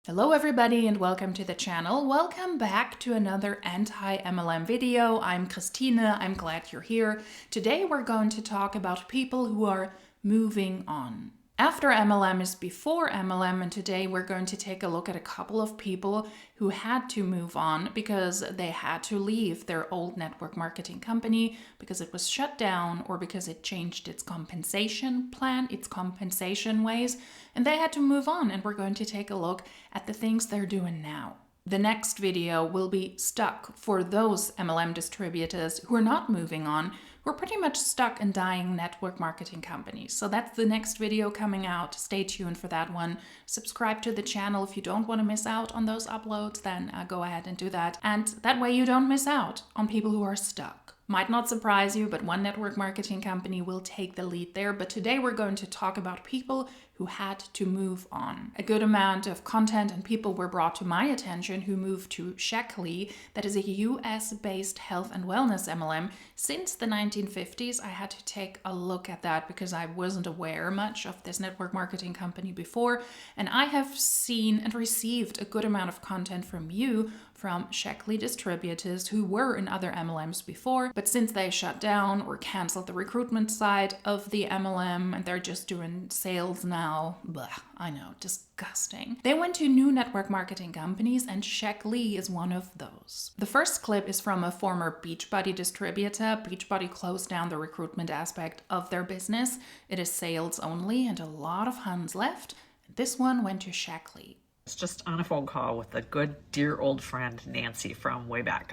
Hello everybody and welcome to the channel. Welcome back to another anti-MLM video. I'm Christina. I'm glad you're here. Today we're going to talk about people who are moving on. After MLM is before MLM, and today we're going to take a look at a couple of people who had to move on because they had to leave their old network marketing company because it was shut down or because it changed its compensation plan, its compensation ways, and they had to move on. And we're going to take a look at the things they're doing now. The next video will be stuck for those MLM distributors who are not moving on, who are pretty much stuck in dying network marketing companies. So that's the next video coming out. Stay tuned for that one. Subscribe to the channel if you don't want to miss out on those uploads, then go ahead and do that. And that way you don't miss out on people who are stuck. Might not surprise you, but one network marketing company will take the lead there. But today we're going to talk about people who had to move on. A good amount of content and people were brought to my attention who moved to Shaklee, that is a US-based health and wellness MLM. Since the 1950s, I had to take a look at that because I wasn't aware much of this network marketing company before. And I have seen and received a good amount of content from you, from Shaklee distributors who were in other MLMs before, but since they shut down or canceled the recruitment side of the MLM and they're just doing sales now, blah, I know, disgusting. They went to new network marketing companies and Shaklee is one of those. The first clip is from a former Beachbody distributor. Beachbody closed down the recruitment aspect of their business. It is sales only and a lot of Huns left. This one went to Shaklee. I was just on a phone call with a good dear old friend, Nancy, from way back,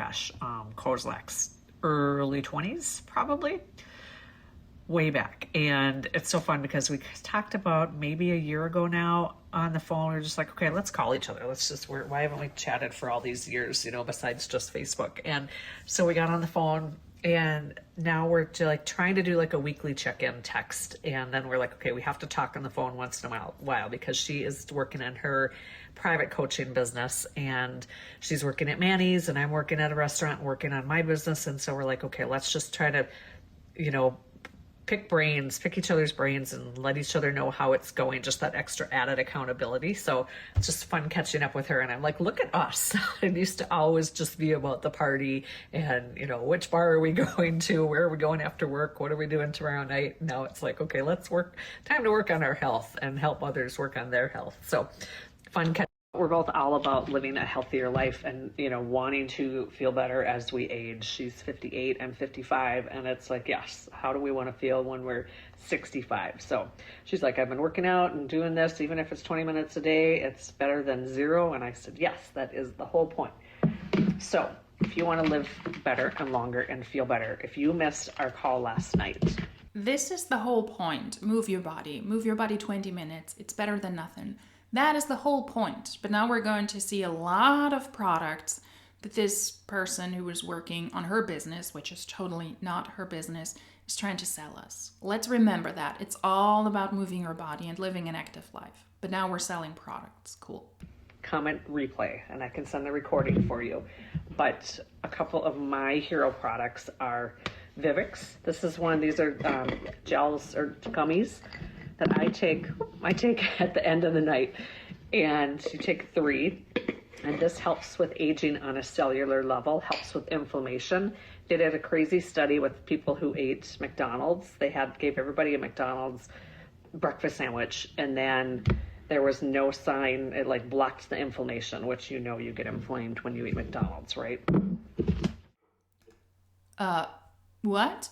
Kozlak's early 20s, probably, way back. And it's so fun because we talked about maybe a year ago now on the phone. We were just like, okay, let's call each other. Why haven't we chatted for all these years, besides just Facebook? And so we got on the phone. And now we're trying to do a weekly check-in text. And then we're like, okay, we have to talk on the phone once in a while because she is working in her private coaching business and she's working at Manny's and I'm working at a restaurant working on my business. And so we're like, okay, let's just try to, pick each other's brains and let each other know how it's going, just that extra added accountability. So it's just fun catching up with her. And I'm like, look at us. It used to always just be about the party and, which bar are we going to? Where are we going after work? What are we doing tomorrow night? Now it's like, okay, time to work on our health and help others work on their health. So fun catching. We're both all about living a healthier life and, wanting to feel better as we age. She's 58, I'm 55. And it's like, yes, how do we want to feel when we're 65? So she's like, I've been working out and doing this, even if it's 20 minutes a day, it's better than zero. And I said, yes, that is the whole point. So if you want to live better and longer and feel better, if you missed our call last night, this is the whole point. Move your body 20 minutes. It's better than nothing. That is the whole point. But now we're going to see a lot of products that this person who is working on her business, which is totally not her business, is trying to sell us. Let's remember that. It's all about moving your body and living an active life. But now we're selling products. Cool. Comment replay, and I can send the recording for you. But a couple of my hero products are Vivix. These are gels or gummies that I take at the end of the night, and you take 3, and this helps with aging on a cellular level, helps with inflammation. They did a crazy study with people who ate McDonald's. They gave everybody a McDonald's breakfast sandwich, and then there was no sign. It blocked the inflammation, which you get inflamed when you eat McDonald's, right? What?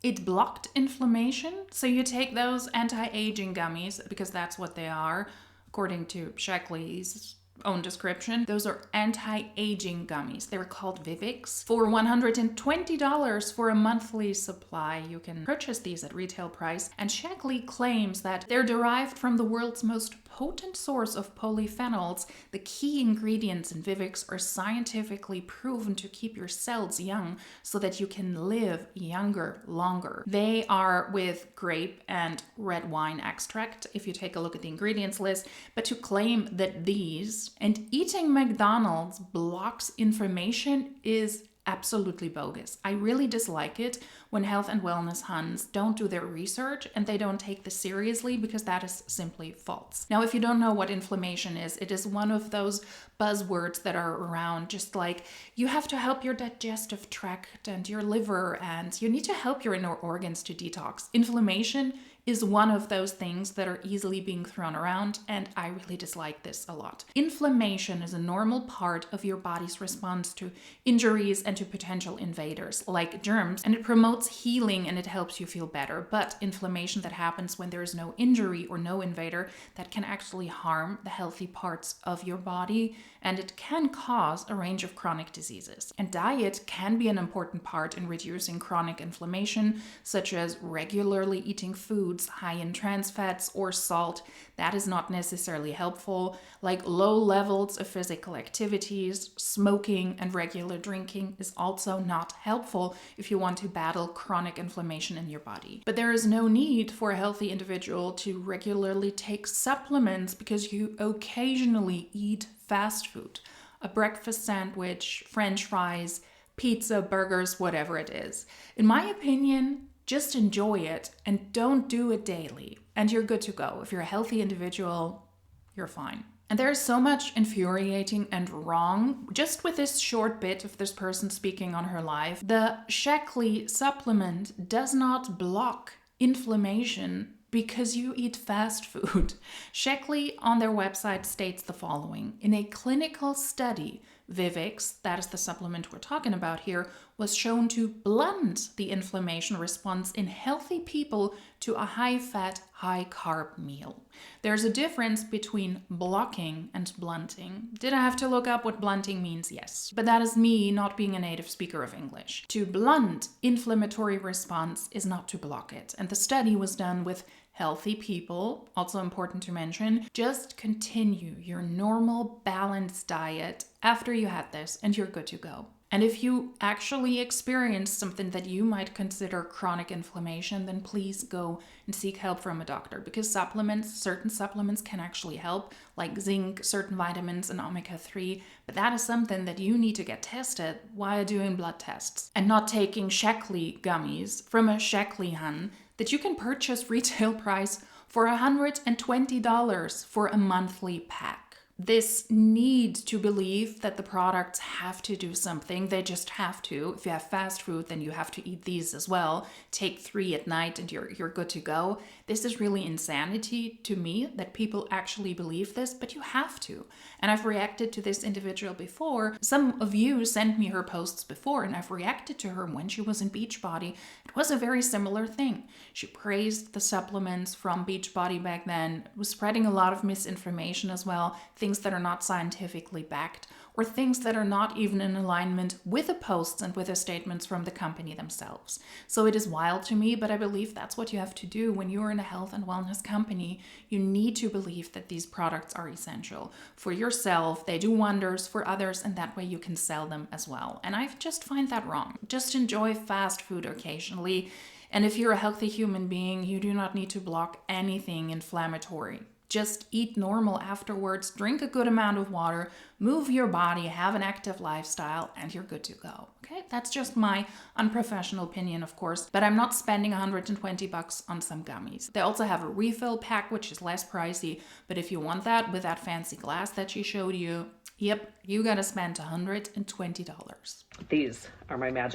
It blocked inflammation? So you take those anti-aging gummies, because that's what they are, according to Shaklee's own description. Those are anti-aging gummies. They're called Vivix. For $120 for a monthly supply, you can purchase these at retail price. And Shaklee claims that they're derived from the world's most potent source of polyphenols. The key ingredients in Vivix are scientifically proven to keep your cells young so that you can live younger, longer. They are with grape and red wine extract, if you take a look at the ingredients list. But to claim that these and eating McDonald's blocks inflammation is absolutely bogus. I really dislike it when health and wellness huns don't do their research and they don't take this seriously, because that is simply false. Now, if you don't know what inflammation is, it is one of those buzzwords that are around, just like you have to help your digestive tract and your liver, and you need to help your inner organs to detox. Inflammation is one of those things that are easily being thrown around, and I really dislike this a lot. Inflammation is a normal part of your body's response to injuries and to potential invaders like germs, and it promotes healing and it helps you feel better. But inflammation that happens when there is no injury or no invader, that can actually harm the healthy parts of your body, and it can cause a range of chronic diseases. And diet can be an important part in reducing chronic inflammation, such as regularly eating foods high in trans fats or salt. That is not necessarily helpful, like low levels of physical activities, smoking, and regular drinking is also not helpful if you want to battle chronic inflammation in your body. But there is no need for a healthy individual to regularly take supplements because you occasionally eat fast food, a breakfast sandwich, French fries, pizza, burgers, whatever it is. In my opinion, just enjoy it and don't do it daily, and you're good to go. If you're a healthy individual, you're fine. And there's so much infuriating and wrong just with this short bit of this person speaking on her life. The Shaklee supplement does not block inflammation because you eat fast food. Shaklee on their website states the following: in a clinical study, Vivix, that is the supplement we're talking about here, was shown to blunt the inflammation response in healthy people to a high-fat, high-carb meal. There's a difference between blocking and blunting. Did I have to look up what blunting means? Yes. But that is me not being a native speaker of English. To blunt inflammatory response is not to block it. And the study was done with healthy people, also important to mention. Just continue your normal balanced diet after you had this and you're good to go. And if you actually experience something that you might consider chronic inflammation, then please go and seek help from a doctor, because certain supplements can actually help, like zinc, certain vitamins, and omega-3. But that is something that you need to get tested while doing blood tests, and not taking Shaklee gummies from a Shaklee hun that you can purchase retail price for $120 for a monthly pack. This need to believe that the products have to do something, they just have to. If you have fast food, then you have to eat these as well. Take 3 at night and you're good to go. This is really insanity to me that people actually believe this, but you have to. And I've reacted to this individual before. Some of you sent me her posts before, and I've reacted to her when she was in Beachbody. It was a very similar thing. She praised the supplements from Beachbody back then, was spreading a lot of misinformation as well, things that are not scientifically backed, or things that are not even in alignment with the posts and with the statements from the company themselves. So it is wild to me, but I believe that's what you have to do when you're in a health and wellness company. You need to believe that these products are essential for yourself. They do wonders for others, and that way you can sell them as well. And I just find that wrong. Just enjoy fast food occasionally. And if you're a healthy human being, you do not need to block anything inflammatory. Just eat normal afterwards, drink a good amount of water, move your body, have an active lifestyle, and you're good to go. Okay, that's just my unprofessional opinion, of course, but I'm not spending $120 on some gummies. They also have a refill pack, which is less pricey, but if you want that with that fancy glass that she showed you, yep, you gotta spend $120. These are my magic.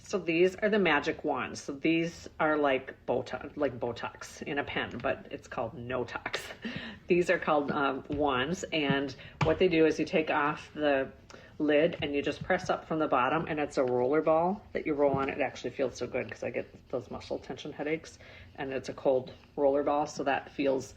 So these are the magic wands. So these are like Botox in a pen, but it's called No-Tox. These are called wands, and what they do is you take off the lid and you just press up from the bottom, and it's a roller ball that you roll on. It actually feels so good because I get those muscle tension headaches, and it's a cold roller ball, so that feels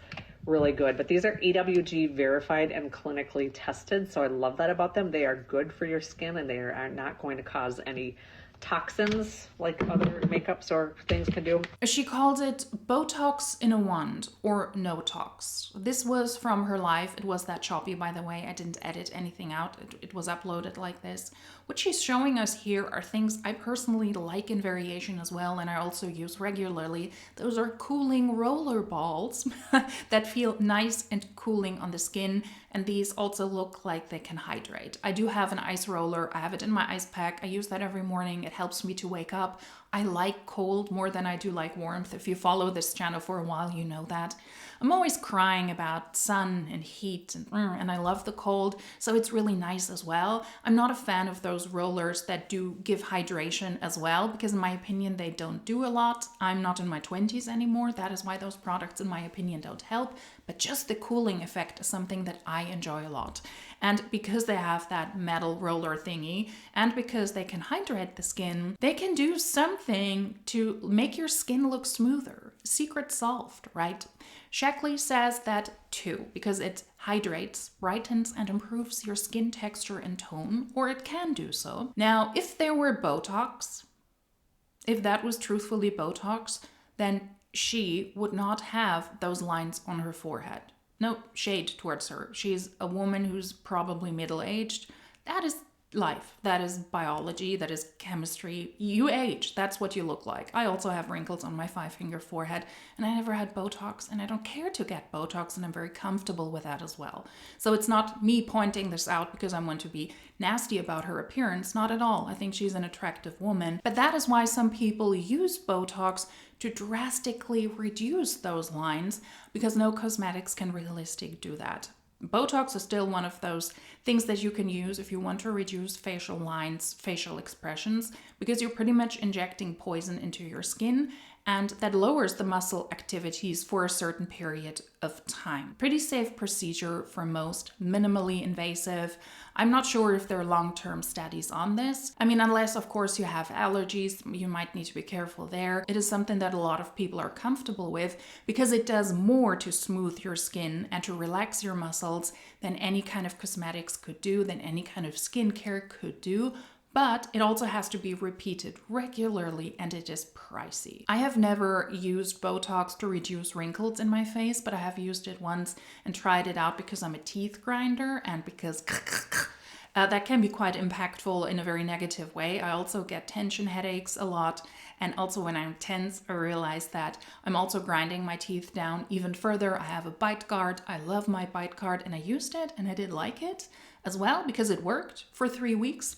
really good. But these are EWG verified and clinically tested, so I love that about them. They are good for your skin, and they are not going to cause any toxins like other makeups or things can do. She called it Botox in a wand, or No-Tox. This was from her live. It was that choppy, by the way. I didn't edit anything out. It was uploaded like this. What she's showing us here are things I personally like in variation as well, and I also use regularly. Those are cooling roller balls that feel nice and cooling on the skin, and these also look like they can hydrate. I do have an ice roller. I have it in my ice pack. I use that every morning. It helps me to wake up. I like cold more than I do like warmth. If you follow this channel for a while, you know that. I'm always crying about sun and heat, and I love the cold, so it's really nice as well. I'm not a fan of those rollers that do give hydration as well, because in my opinion, they don't do a lot. I'm not in my 20s anymore. That is why those products, in my opinion, don't help. But just the cooling effect is something that I enjoy a lot. And because they have that metal roller thingy, and because they can hydrate the skin, they can do something to make your skin look smoother. Secret solved, right? Shaklee says that too, because it hydrates, brightens, and improves your skin texture and tone, or it can do so. Now, if there were Botox, if that was truthfully Botox, then she would not have those lines on her forehead. No shade towards her. She's a woman who's probably middle-aged. That is life. That is biology. That is chemistry. You age. That's what you look like. I also have wrinkles on my 5-finger forehead, and I never had Botox, and I don't care to get Botox, and I'm very comfortable with that as well. So it's not me pointing this out because I want to be nasty about her appearance. Not at all. I think she's an attractive woman. But that is why some people use Botox to drastically reduce those lines, because no cosmetics can realistically do that. Botox is still one of those things that you can use if you want to reduce facial lines, facial expressions, because you're pretty much injecting poison into your skin, and that lowers the muscle activities for a certain period of time. Pretty safe procedure for most, minimally invasive. I'm not sure if there are long-term studies on this. I mean, unless of course you have allergies, you might need to be careful there. It is something that a lot of people are comfortable with because it does more to smooth your skin and to relax your muscles than any kind of cosmetics could do, than any kind of skincare could do. But it also has to be repeated regularly, and it is pricey. I have never used Botox to reduce wrinkles in my face, but I have used it once and tried it out because I'm a teeth grinder and because that can be quite impactful in a very negative way. I also get tension headaches a lot, and also when I'm tense, I realize that I'm also grinding my teeth down even further. I have a bite guard. I love my bite guard, and I used it and I did like it as well because it worked for 3 weeks.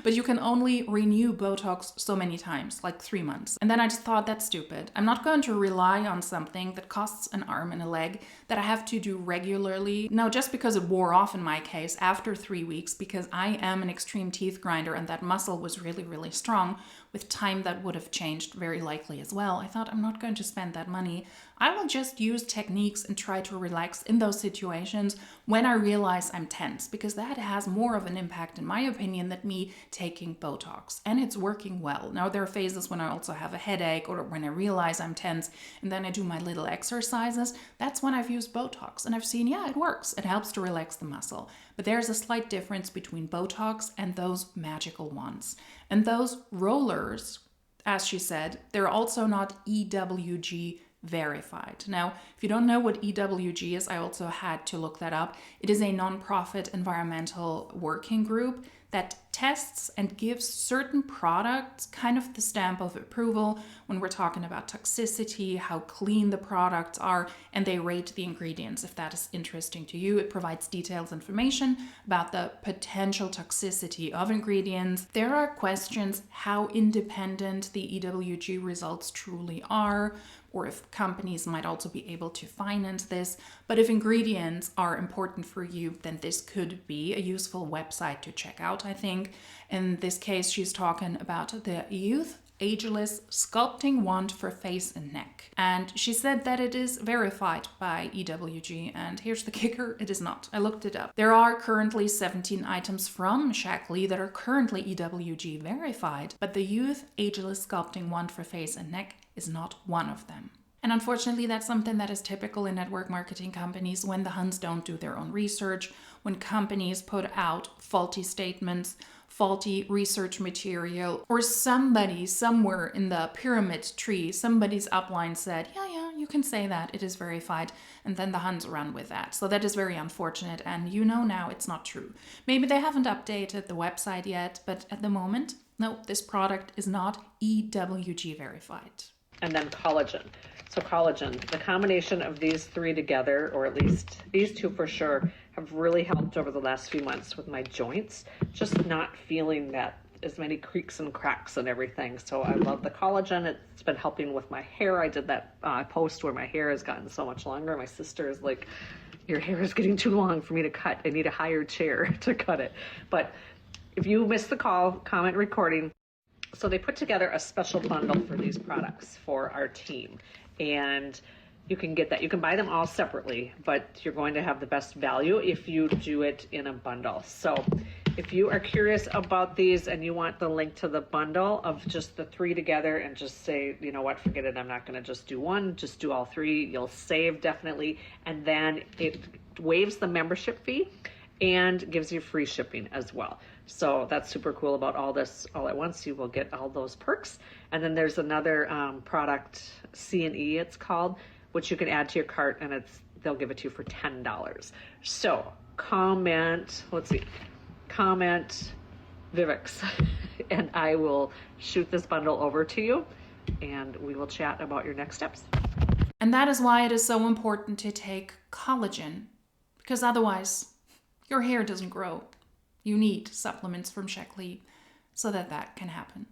But you can only renew Botox so many times, like 3 months. And then I just thought, that's stupid. I'm not going to rely on something that costs an arm and a leg that I have to do regularly. No, just because it wore off in my case after 3 weeks, because I am an extreme teeth grinder and that muscle was really, really strong. With time, that would have changed very likely as well. I thought, I'm not going to spend that money. I will just use techniques and try to relax in those situations when I realize I'm tense, because that has more of an impact, in my opinion, than me taking Botox. And it's working well. Now, there are phases when I also have a headache or when I realize I'm tense and then I do my little exercises. That's when I've used Botox and I've seen, yeah, it works. It helps to relax the muscle. But there's a slight difference between Botox and those magical ones. And those rollers, as she said, they're also not EWG verified. Now, if you don't know what EWG is, I also had to look that up. It is a nonprofit environmental working group that tests and gives certain products kind of the stamp of approval when we're talking about toxicity, how clean the products are, and they rate the ingredients. If that is interesting to you, it provides detailed information about the potential toxicity of ingredients. There are questions how independent the EWG results truly are, or if companies might also be able to finance this. But if ingredients are important for you, then this could be a useful website to check out, I think. In this case, she's talking about the Youth Ageless Sculpting Wand for Face and Neck. And she said that it is verified by EWG, and here's the kicker, it is not. I looked it up. There are currently 17 items from Shaklee that are currently EWG verified, but the Youth Ageless Sculpting Wand for Face and Neck is not one of them. And unfortunately, that's something that is typical in network marketing companies when the Huns don't do their own research, when companies put out faulty statements, faulty research material, or somebody somewhere in the pyramid tree, somebody's upline said, yeah, you you can say that it is verified, and then the Huns run with that. So that is very unfortunate, and you know now it's not true. Maybe they haven't updated the website yet, but at the moment, no, this product is not EWG verified. And then collagen. So collagen, the combination of these three together, or at least these two for sure, have really helped over the last few months with my joints, just not feeling that as many creaks and cracks and everything. So I love the collagen. It's been helping with my hair. I did that post where my hair has gotten so much longer. My sister is like, your hair is getting too long for me to cut. I need a higher chair to cut it. But if you missed the call, comment recording. So they put together a special bundle for these products for our team. And you can get that. You can buy them all separately, but you're going to have the best value if you do it in a bundle. So if you are curious about these and you want the link to the bundle of just the three together and just say, you know what, forget it, I'm not going to just do one, just do all three, you'll save definitely. And then it waives the membership fee and gives you free shipping as well. So that's super cool about all this all at once. You will get all those perks. And then there's another product, C&E it's called, which you can add to your cart, and they'll give it to you for $10. So comment Vivix, and I will shoot this bundle over to you, and we will chat about your next steps. And that is why it is so important to take collagen, because otherwise your hair doesn't grow. You need supplements from Shaklee so that can happen.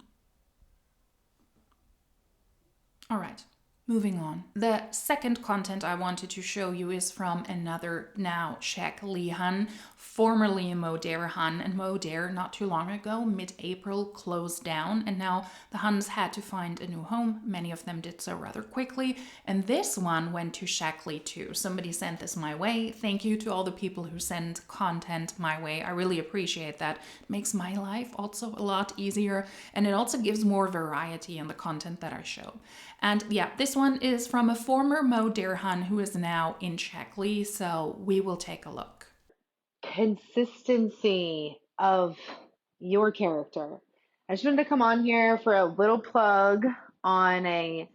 All right, moving on. The second content I wanted to show you is from another now Shaklee Hun, formerly a Modere Hun, and Modere not too long ago, mid-April, closed down, and now the Huns had to find a new home. Many of them did so rather quickly, and this one went to Shaklee too. Somebody sent this my way. Thank you to all the people who send content my way. I really appreciate that. It makes my life also a lot easier, and it also gives more variety in the content that I show. And yeah, this one is from a former Modere Hun who is now in Shaklee, so we will take a look. Consistency of your character. I just wanted to come on here for a little plug on a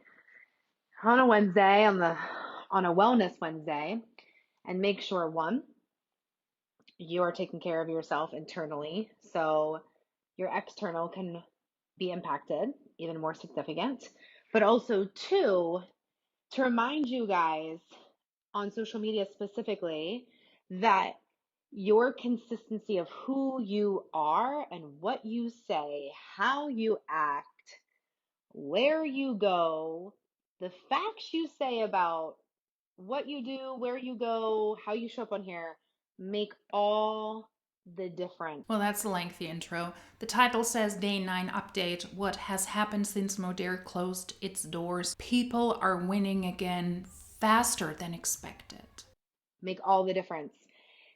Wednesday, on a Wellness Wednesday, and make sure, one, you are taking care of yourself internally so your external can be impacted, even more significant. But also, two, to remind you guys on social media specifically that your consistency of who you are and what you say, how you act, where you go, the facts you say about what you do, where you go, how you show up on here, make all the difference. Well, that's a lengthy intro. The title says Day 9 Update. What has happened since Modere closed its doors? People are winning again faster than expected. Make all the difference.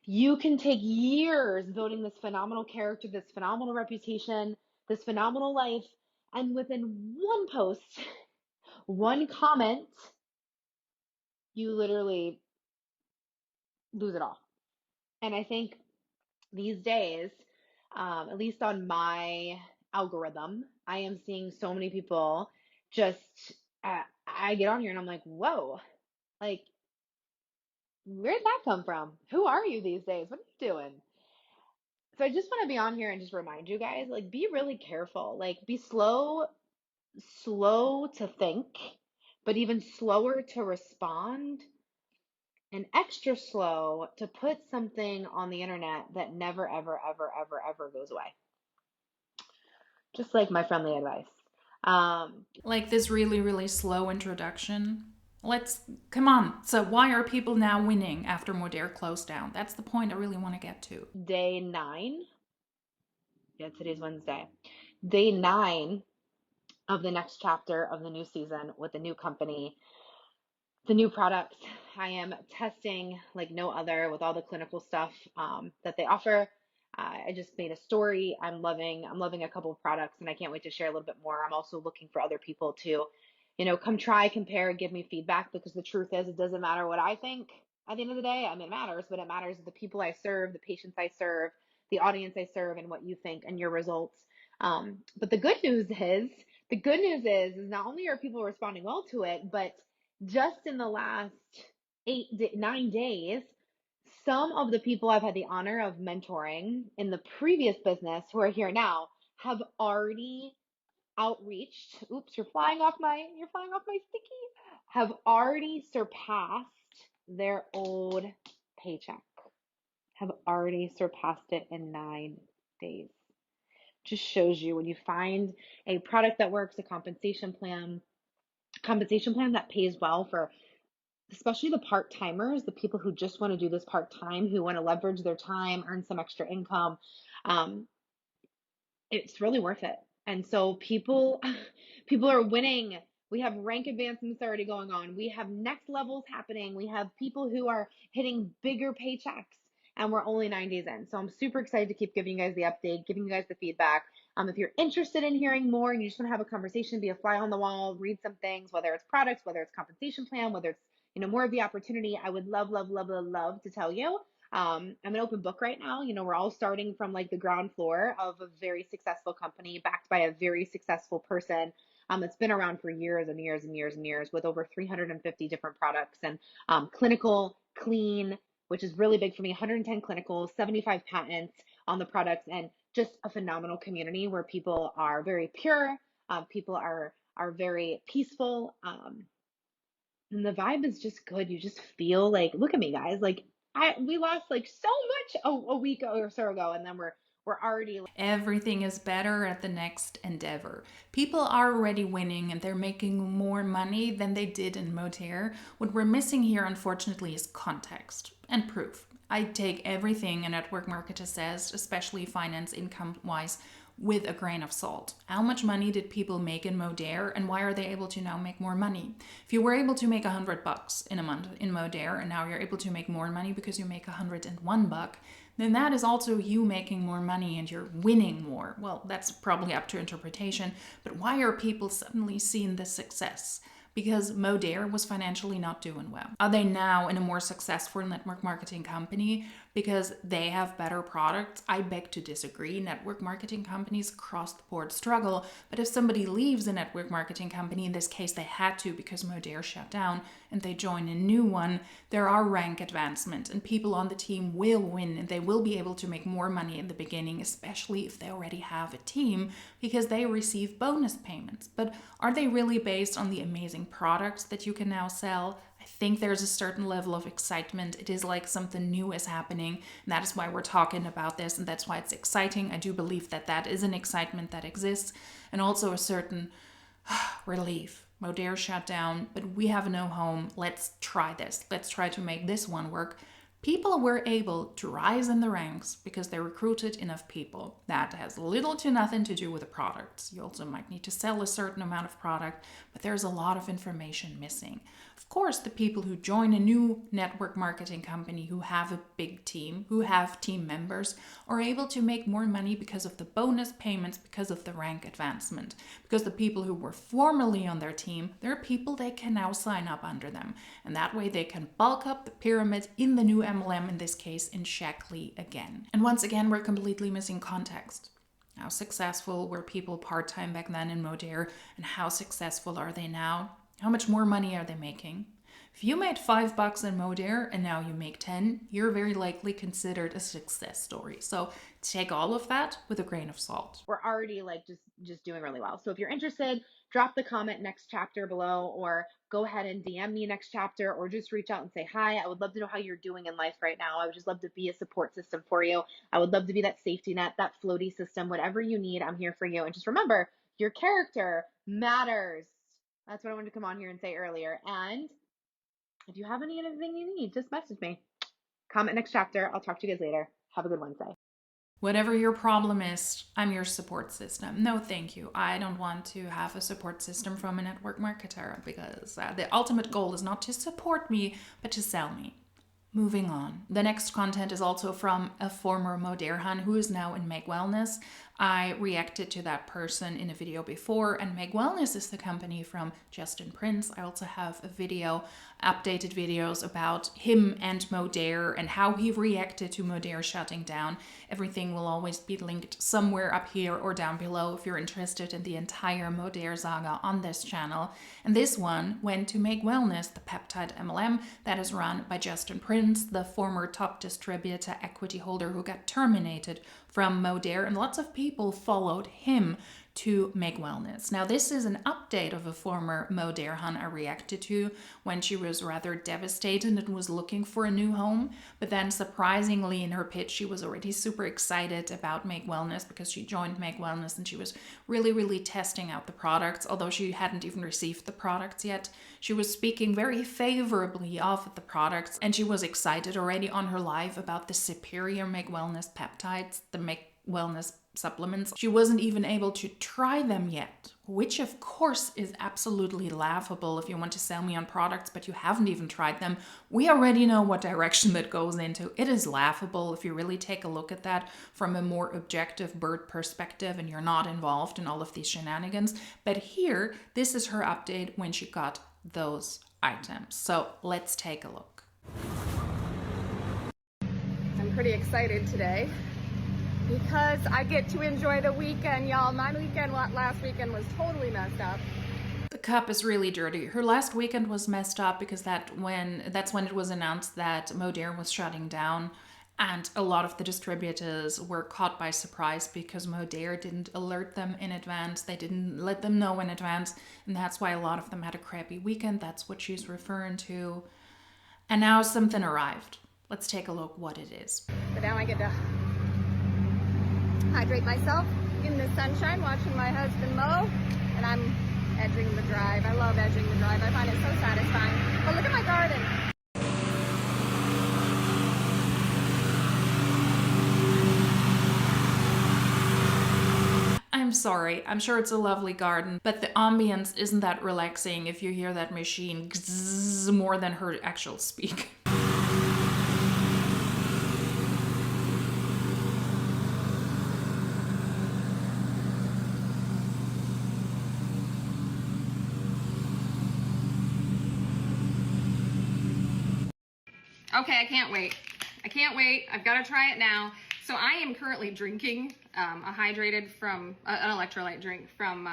You can take years building this phenomenal character, this phenomenal reputation, this phenomenal life, and within one post, one comment, you literally lose it all. And I think these days, at least on my algorithm, I am seeing so many people just, I get on here and I'm like, whoa, like, where did that come from? Who are you these days? What are you doing? So I just want to be on here and just remind you guys, like, be really careful. Like, be slow to think, but even slower to respond, and extra slow to put something on the internet that never, ever, ever, ever, ever goes away. Just like my friendly advice. Like this really, really slow introduction. Come on. So why are people now winning after Modere closed down? That's the point I really want to get to. Day 9. Yeah, today's Wednesday. Day 9 of the next chapter of the new season with the new company, the new products. I am testing like no other with all the clinical stuff that they offer. I just made a story. I'm loving a couple of products, and I can't wait to share a little bit more. I'm also looking for other people to, come try, compare, give me feedback, because the truth is, it doesn't matter what I think at the end of the day. I mean, it matters, but it matters the people I serve, the patients I serve, the audience I serve, and what you think and your results. But the good news is not only are people responding well to it, but just in the last 9 days, some of the people I've had the honor of mentoring in the previous business who are here now have already outreached. Oops, you're flying off my sticky. Have already surpassed their old paycheck. Have already surpassed it in 9 days. Just shows you when you find a product that works, a compensation plan that pays well for especially the part-timers, the people who just want to do this part-time, who want to leverage their time, earn some extra income. Um, it's really worth it. And so people are winning. We have rank advancements already going on. We have next levels happening. We have people who are hitting bigger paychecks, and we're only 9 days in. So I'm super excited to keep giving you guys the update, giving you guys the feedback. If you're interested in hearing more and you just want to have a conversation, be a fly on the wall, read some things, whether it's products, whether it's compensation plan, whether it's more of the opportunity, I would love, love, love, love, love to tell you. I'm an open book right now. We're all starting from like the ground floor of a very successful company backed by a very successful person. It's been around for years and years and years and years with over 350 different products and clinical, clean, which is really big for me, 110 clinicals, 75 patents on the products, and just a phenomenal community where people are very pure, people are very peaceful, and the vibe is just good. You just feel like, look at me, guys, like we lost like so much a week or so ago, and then we're already Everything is better at the next endeavor. People are already winning and they're making more money than they did in Modere. What we're missing here, unfortunately, is context and proof. I take everything a network marketer says, especially finance income wise, with a grain of salt. How much money did people make in Modere, and why are they able to now make more money? If you were able to make $100 in a month in Modere, and now you're able to make more money because you make $101, then that is also you making more money and you're winning more. Well, that's probably up to interpretation, but why are people suddenly seeing this success? Because Modere was financially not doing well. Are they now in a more successful network marketing company because they have better products? I beg to disagree. Network marketing companies across the board struggle, but if somebody leaves a network marketing company, in this case they had to because Modere shut down, and they join a new one, there are rank advancement and people on the team will win and they will be able to make more money in the beginning, especially if they already have a team, because they receive bonus payments. But are they really based on the amazing products that you can now sell? I think there's a certain level of excitement. It is like something new is happening, and that is why we're talking about this, and that's why it's exciting. I do believe that that is an excitement that exists, and also a certain relief. Modere shut down, but we have no home. Let's try this. Let's try to make this one work. People were able to rise in the ranks because they recruited enough people. That has little to nothing to do with the products. You also might need to sell a certain amount of product, but there's a lot of information missing. Of course, the people who join a new network marketing company who have a big team, who have team members, are able to make more money because of the bonus payments, because of the rank advancement. Because the people who were formerly on their team, there are people they can now sign up under them. And that way they can bulk up the pyramid in the new MLM, in this case in Shaklee again. And once again, we're completely missing context. How successful were people part-time back then in Modere, and how successful are they now? How much more money are they making? If you made $5 in Modere and now you make 10, you're very likely considered a success story. So take all of that with a grain of salt. We're already like just doing really well. So if you're interested, drop the comment next chapter below, or go ahead and DM me next chapter, or just reach out and say hi. I would love to know how you're doing in life right now. I would just love to be a support system for you. I would love to be that safety net, that floaty system, whatever you need, I'm here for you. And just remember, your character matters. That's what I wanted to come on here and say earlier. And if you have anything you need, just message me. Comment next chapter. I'll talk to you guys later. Have a good Wednesday. Whatever your problem is, I'm your support system. No, thank you. I don't want to have a support system from a network marketer, because the ultimate goal is not to support me, but to sell me. Moving on. The next content is also from a former Moderhan who is now in Make Wellness. I reacted to that person in a video before, and Make Wellness is the company from Justin Prince. I also have a video, updated videos about him and Modere and how he reacted to Modere shutting down. Everything will always be linked somewhere up here or down below if you're interested in the entire Modere saga on this channel. And this one went to Make Wellness, the peptide MLM that is run by Justin Prince, the former top distributor equity holder who got terminated from Modere, and lots of people followed him to Make Wellness. Now, this is an update of a former Modere hun I reacted to when she was rather devastated and was looking for a new home. But then surprisingly in her pitch, she was already super excited about Make Wellness because she joined Make Wellness and she was really testing out the products. Although she hadn't even received the products yet, she was speaking very favorably of the products, and she was excited already on her live about the superior Make Wellness peptides, the Make Wellness supplements. She wasn't even able to try them yet, which of course is absolutely laughable if you want to sell me on products but you haven't even tried them. We already know what direction that goes into. It is laughable if you really take a look at that from a more objective bird perspective and you're not involved in all of these shenanigans. But here, this is her update when she got those items. So let's take a look. I'm pretty excited today because I get to enjoy the weekend, y'all. My weekend last weekend was totally messed up. The cup is really dirty. Her last weekend was messed up because that's when it was announced that Modere was shutting down, and a lot of the distributors were caught by surprise because Modere didn't alert them in advance. They didn't let them know in advance, and that's why a lot of them had a crappy weekend. That's what she's referring to. And now something arrived. Let's take a look what it is. But now I get to hydrate myself in the sunshine, watching my husband mow, and I'm edging the drive. I love edging the drive. I find it so satisfying. But look at my garden. I'm sorry, I'm sure it's a lovely garden, but the ambience isn't that relaxing if you hear that machine more than her actual speak. Okay, I can't wait. I can't wait. I've got to try it now. So I am currently drinking an electrolyte drink from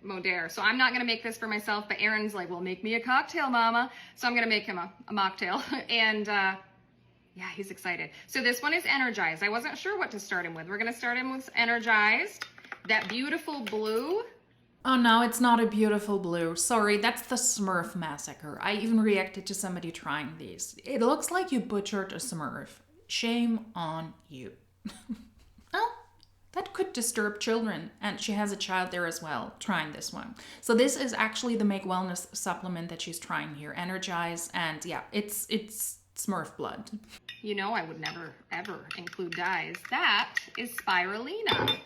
Modere. So I'm not going to make this for myself, but Aaron's like, well, make me a cocktail, mama. So I'm going to make him a mocktail. And yeah, he's excited. So this one is Energized. I wasn't sure what to start him with. We're going to start him with Energized. That beautiful blue. Oh no, it's not a beautiful blue. Sorry, that's the Smurf massacre. I even reacted to somebody trying these. It looks like you butchered a Smurf. Shame on you. Oh, that could disturb children. And she has a child there as well trying this one. So this is actually the Make Wellness supplement that she's trying here. Energize, and yeah, it's Smurf blood. You know I would never, ever include dyes. That is Spirulina.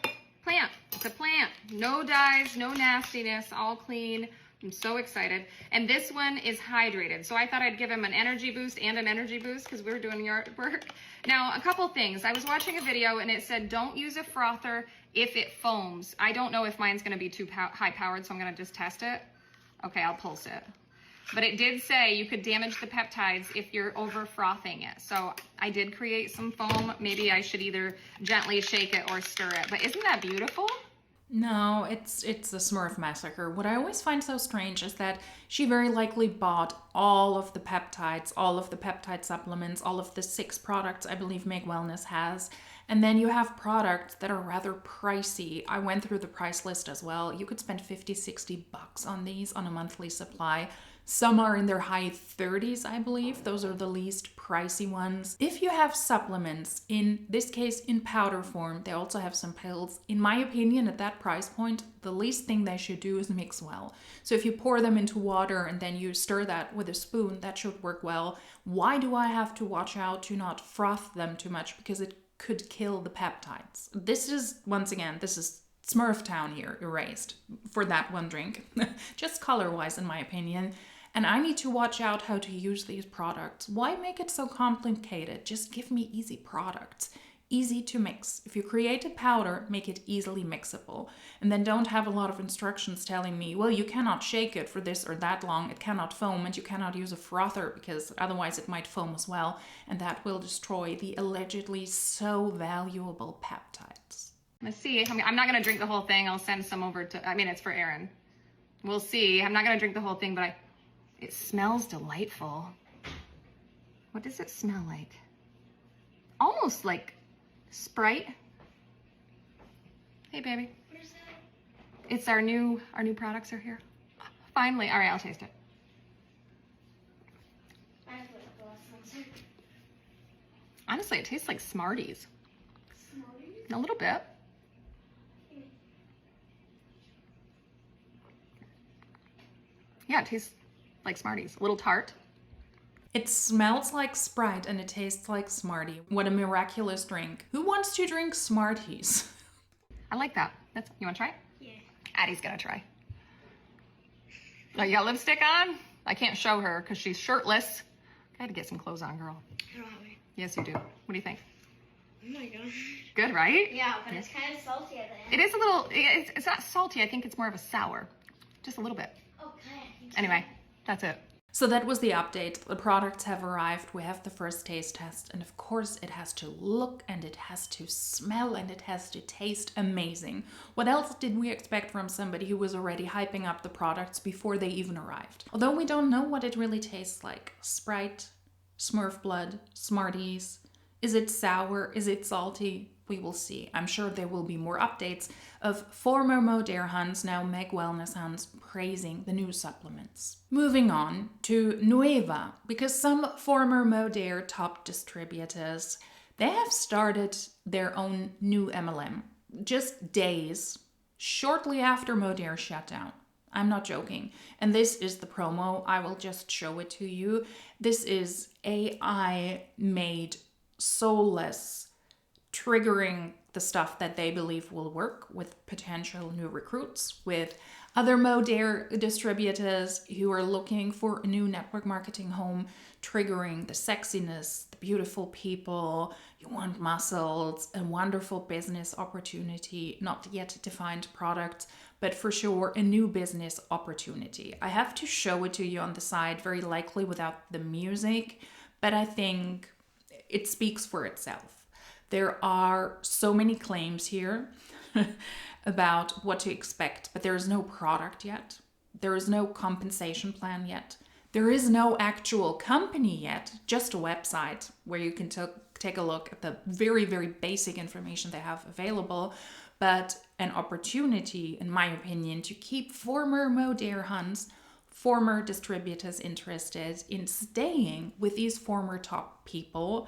Plant. It's a plant. No dyes, no nastiness, all clean. I'm so excited. And this one is hydrated. So I thought I'd give him an energy boost and an energy boost because we were doing yard work. Now, a couple things. I was watching a video and it said don't use a frother if it foams. I don't know if mine's going to be too high powered, so I'm going to just test it. Okay, I'll pulse it. But it did say you could damage the peptides if you're over frothing it. So I did create some foam. Maybe I should either gently shake it or stir it. But isn't that beautiful? No, it's a Smurf massacre. What I always find so strange is that she very likely bought all of the peptides, all of the peptide supplements, all of the 6 products I believe Make Wellness has. And then you have products that are rather pricey. I went through the price list as well. You could spend $50-$60 on these on a monthly supply. Some are in their high 30s, I believe. Those are the least pricey ones. If you have supplements, in this case in powder form, they also have some pills. In my opinion, at that price point, the least thing they should do is mix well. So if you pour them into water and then you stir that with a spoon, that should work well. Why do I have to watch out to not froth them too much? Because it could kill the peptides. This is, once again, this is Smurf Town here, erased for that one drink. Just color-wise, in my opinion. And I need to watch out how to use these products. Why make it so complicated? Just give me easy products. easy to mix. If you create a powder, make it easily mixable. And then don't have a lot of instructions telling me, well, you cannot shake it for this or that long, it cannot foam, and you cannot use a frother because otherwise it might foam as well, and that will destroy the allegedly so valuable peptides. Let's see. I'm not going to drink the whole thing. I'll send some over to, I mean, it's for Aaron. We'll see. I'm not going to drink the whole thing, but it smells delightful. What does it smell like? Almost like Sprite. Hey, baby. What is that? It's our new products are here. Finally. All right, I'll taste it. I have to wait for the last one. Honestly, it tastes like Smarties. Smarties? A little bit. Yeah, it tastes like Smarties. A little tart. It smells like Sprite and it tastes like Smartie. What a miraculous drink. Who wants to drink Smarties? I like that. You want to try it? Yeah. Addie's gonna try. Oh, you got lipstick on? I can't show her because she's shirtless. I had to get some clothes on, girl. I don't have any. Yes, you do. What do you think? Oh my gosh. Good, right? Yeah, but it's kind of salty at the end. It is a little, it's not salty. I think it's more of a sour. Just a little bit. Okay. Anyway, that's it. So that was the update. The products have arrived. We have the first taste test. And of course, it has to look and it has to smell and it has to taste amazing. What else did we expect from somebody who was already hyping up the products before they even arrived? Although we don't know what it really tastes like. Sprite, Smurf Blood, Smarties. Is it sour? Is it salty? We will see. I'm sure there will be more updates of former Modere Huns, now Meg Wellness Huns, praising the new supplements. Moving on to Nueva, because some former Modere top distributors, they have started their own new MLM just days shortly after Modere shut down. I'm not joking. And this is the promo. I will just show it to you. This is AI made, soulless, triggering the stuff that they believe will work with potential new recruits, with other Modere distributors who are looking for a new network marketing home, triggering the sexiness, the beautiful people, you want muscles, a wonderful business opportunity, not yet defined product, but for sure a new business opportunity. I have to show it to you on the side, very likely without the music, but I think it speaks for itself. There are so many claims here about what to expect, but there is no product yet. There is no compensation plan yet. There is no actual company yet, just a website where you can take a look at the very, very basic information they have available, but an opportunity, in my opinion, to keep former Modere Huns, former distributors interested in staying with these former top people.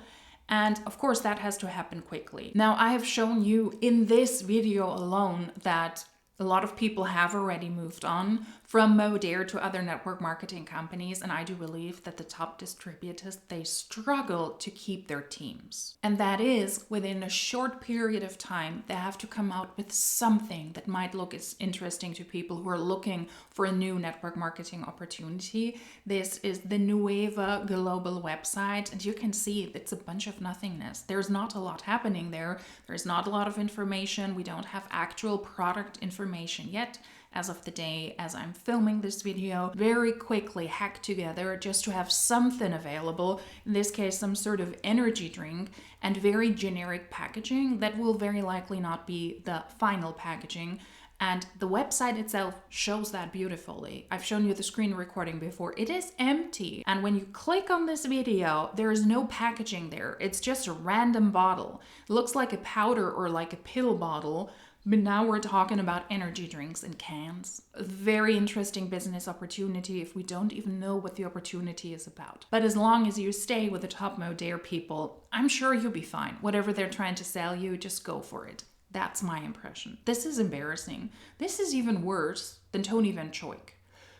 And of course, that has to happen quickly. Now, I have shown you in this video alone that a lot of people have already moved on from Modere to other network marketing companies, and I do believe that the top distributors, they struggle to keep their teams. And that is, within a short period of time, they have to come out with something that might look as interesting to people who are looking for a new network marketing opportunity. This is the Nueva global website, and you can see it's a bunch of nothingness. There's not a lot happening there. There's not a lot of information. We don't have actual product information yet. As of the day as I'm filming this video, very quickly hacked together just to have something available, in this case some sort of energy drink, and very generic packaging that will very likely not be the final packaging. And the website itself shows that beautifully. I've shown you the screen recording before. It is empty. And when you click on this video, there is no packaging there. It's just a random bottle. It looks like a powder or like a pill bottle. But now we're talking about energy drinks in cans. A very interesting business opportunity if we don't even know what the opportunity is about. But as long as you stay with the top Modere people, I'm sure you'll be fine. Whatever they're trying to sell you, just go for it. That's my impression. This is embarrassing. This is even worse than Tony Van Choik,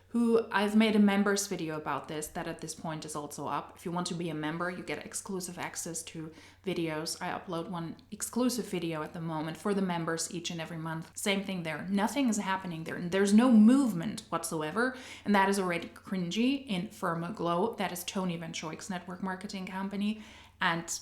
who I've made a members video about this that at this point is also up. If you want to be a member, you get exclusive access to videos. I upload one exclusive video at the moment for the members each and every month. Same thing there. Nothing is happening there. And there's no movement whatsoever. And that is already cringy in Firma Glow. That is Tony Van Choik's network marketing company. And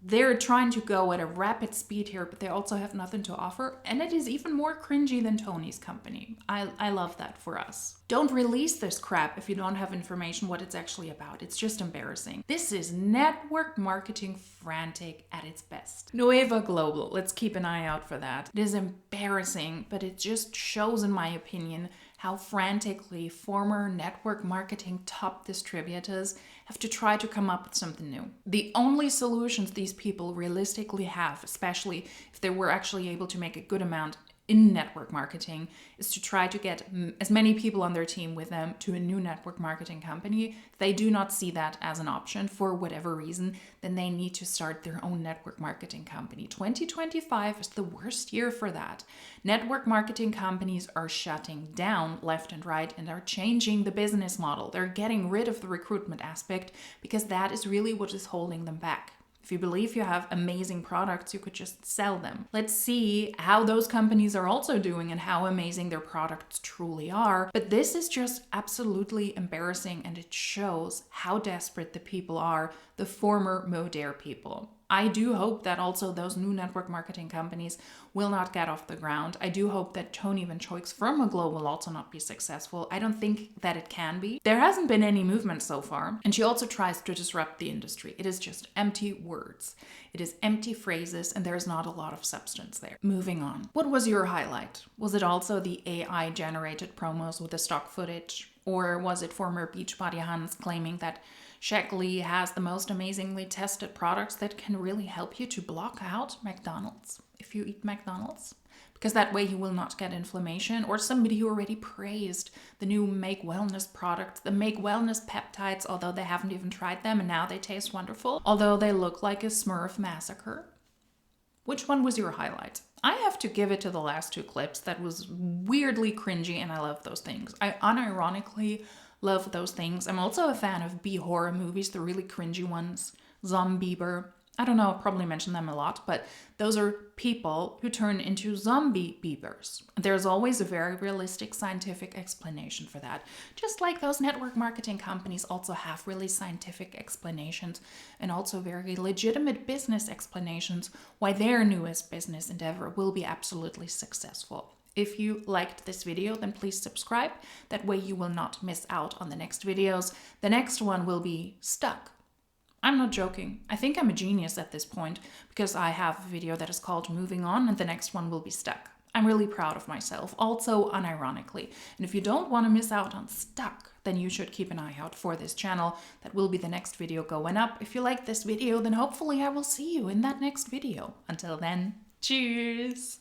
They're trying to go at a rapid speed here, but they also have nothing to offer. And it is even more cringy than Tony's company. I love that for us. Don't release this crap if you don't have information what it's actually about. It's just embarrassing. This is network marketing frantic at its best. Nueva Global, let's keep an eye out for that. It is embarrassing, but it just shows, in my opinion, how frantically former network marketing top distributors have to try to come up with something new. The only solutions these people realistically have, especially if they were actually able to make a good amount in network marketing, is to try to get as many people on their team with them to a new network marketing company. If they do not see that as an option for whatever reason, then they need to start their own network marketing company. 2025 is the worst year for that. Network marketing companies are shutting down left and right and are changing the business model. They're getting rid of the recruitment aspect because that is really what is holding them back. If you believe you have amazing products, you could just sell them. Let's see how those companies are also doing and how amazing their products truly are. But this is just absolutely embarrassing, and it shows how desperate the people are, the former Modere people. I do hope that also those new network marketing companies will not get off the ground. I do hope that Tony Van Schoik's Firma Glow will also not be successful. I don't think that it can be. There hasn't been any movement so far, and she also tries to disrupt the industry. It is just empty words. It is empty phrases, and there is not a lot of substance there. Moving on. What was your highlight? Was it also the AI-generated promos with the stock footage? Or was it former Beachbody Hans claiming that Shaklee has the most amazingly tested products that can really help you to block out McDonald's if you eat McDonald's? Because that way you will not get inflammation. Or somebody who already praised the new Make Wellness products, the Make Wellness peptides, although they haven't even tried them and now they taste wonderful, although they look like a Smurf massacre. Which one was your highlight? I have to give it to the last two clips. That was weirdly cringy, and I love those things. I unironically love those things. I'm also a fan of B-horror movies, the really cringy ones. Zombieber. I don't know, I'll probably mention them a lot, but those are people who turn into zombie beavers. There's always a very realistic scientific explanation for that. Just like those network marketing companies also have really scientific explanations and also very legitimate business explanations why their newest business endeavor will be absolutely successful. If you liked this video, then please subscribe. That way you will not miss out on the next videos. The next one will be stuck. I'm not joking. I think I'm a genius at this point because I have a video that is called Moving On, and the next one will be stuck. I'm really proud of myself, also unironically. And if you don't want to miss out on stuck, then you should keep an eye out for this channel. That will be the next video going up. If you like this video, then hopefully I will see you in that next video. Until then, cheers!